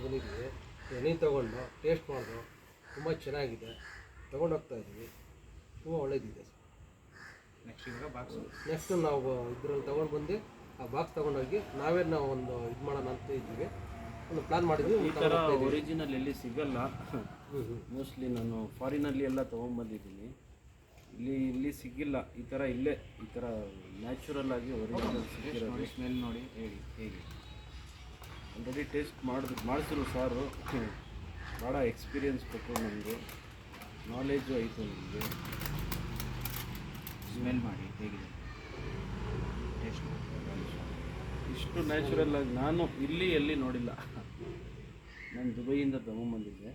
ಬಂದಿದ್ದೀವಿ. ಎಣ್ಣೆ ತೊಗೊಂಡು ಟೇಸ್ಟ್ ಮಾಡಿದ್ರು, ತುಂಬ ಚೆನ್ನಾಗಿದೆ, ತೊಗೊಂಡೋಗ್ತಾ ಇದ್ದೀವಿ, ತುಂಬ ಒಳ್ಳೇದಿದೆ ಸರ್. ನೆಕ್ಸ್ಟ್ ನಾವು ಇದ್ರಲ್ಲಿ ತೊಗೊಂಡು ಬಂದು ಆ ಬಾಕ್ಸ್ ತೊಗೊಂಡೋಗಿ ನಾವು ಒಂದು ಇದು ಮಾಡೋಣ ಅಂತ ಇದ್ದೀವಿ, ಒಂದು ಪ್ಲ್ಯಾನ್ ಮಾಡಿದ್ವಿ. ಈ ಥರ ಒರಿಜಿನಲ್ ಎಲ್ಲಿ ಸಿಗಲ್ಲ. ಮೋಸ್ಟ್ಲಿ ನಾನು ಫಾರಿನಲ್ಲಿ ಎಲ್ಲ ತೊಗೊಂಬಂದಿದ್ದೀನಿ, ಇಲ್ಲಿ ಸಿಗಿಲ್ಲ ಈ ಥರ. ಇಲ್ಲೇ ಈ ಥರ ನ್ಯಾಚುರಲ್ ಆಗಿ ಒರಿಜಿನಲ್ ಸಿಕ್ಕಿರೋದು. ಸ್ಮೆಲ್ ನೋಡಿ ಹೇಳಿ ಹೇಗೆ. ಆಲ್ರೆಡಿ ಟೇಸ್ಟ್ ಮಾಡಿಸಿದ್ರು ಸಾರು, ಭಾಳ ಎಕ್ಸ್ಪೀರಿಯನ್ಸ್ ಕೊಟ್ಟರು ನನಗೆ, ನಾಲೆಜು ಆಯಿತು ನನಗೆ. ಸ್ಮೆಲ್ ಮಾಡಿ ಹೇಗಿದೆ ಟೇಸ್ಟ್. ಇಷ್ಟು ನ್ಯಾಚುರಲ್ ಆಗಿ ನಾನು ಎಲ್ಲಿ ನೋಡಿಲ್ಲ. ನಾನು ದುಬೈಯಿಂದ ತೊಗೊಂಬಂದಿದ್ದೆ,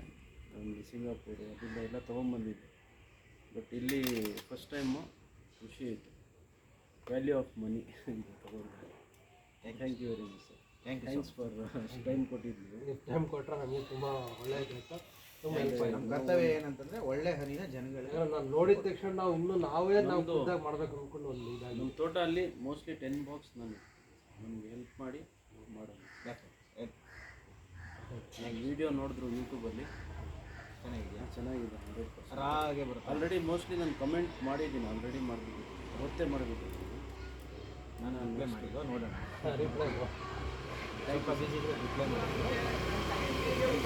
ನಾನು ಸಿಂಗಾಪುರ್ ಅದರಿಂದ ಎಲ್ಲ ತೊಗೊಂಬಂದಿದ್ದೆ, ಬಟ್ ಇಲ್ಲಿ ಫಸ್ಟ್ ಟೈಮು ಖುಷಿ ಆಯಿತು. ವ್ಯಾಲ್ಯೂ ಆಫ್ ಮನಿ ಅಂತ ತೊಗೊಂಡ್ರೆ. Thank you very much sir. Thanks for time ಕೊಟ್ಟಿದ್ವಿ. ಟೈಮ್ ಕೊಟ್ಟರೆ ನಮಗೆ ತುಂಬ ಒಳ್ಳೆಯದಾಯ್ತು, ತುಂಬ ಹೆಲ್ಪ್ ಆಯಿತು. ನಮ್ಮ ಕರ್ತವ್ಯ ಏನಂತಂದರೆ ಒಳ್ಳೆ ಹರಿನ ಜನಗಳಿಗೆ ನಾನು ನೋಡಿದ ತಕ್ಷಣ ನಾವು ಖುದ್ದಾಗಿ ಮಾಡಬೇಕು ಅಂದ್ಕೊಂಡು ಒಂದು ಇದಾಗಿ ನಮ್ಮ ತೋಟ ಅಲ್ಲಿ ಮೋಸ್ಟ್ಲಿ 10 ಬಾಕ್ಸ್ ನಮಗೆ ಹೆಲ್ಪ್ ಮಾಡಿ ಮಾಡೋಣ. ನಾನು ವೀಡಿಯೋ ನೋಡಿದ್ರು ಯೂಟ್ಯೂಬಲ್ಲಿ, ಚೆನ್ನಾಗಿದೆ 100%. ರಾಗೆ ಬರುತ್ತೆ. ಆಲ್ರೆಡಿ ಮೋಸ್ಟ್ಲಿ ನಾನು ಕಮೆಂಟ್ ಮಾಡಿದ್ದೀನಿ, ಆಲ್ರೆಡಿ ಮಾಡಿಬಿಟ್ಟು ಗೊತ್ತೇ ಮಾಡಿಬಿಟ್ಟು ನಾನು ರಿಪ್ಲೈ ಮಾಡಿದ್ದು ನೋಡೋಣ. ರಿಪ್ಲೈ ಸ್ವಲ್ಪ ಬಿಸಿ ಇದ್ರೆ ರಿಪ್ಲೈ ಮಾಡಿ.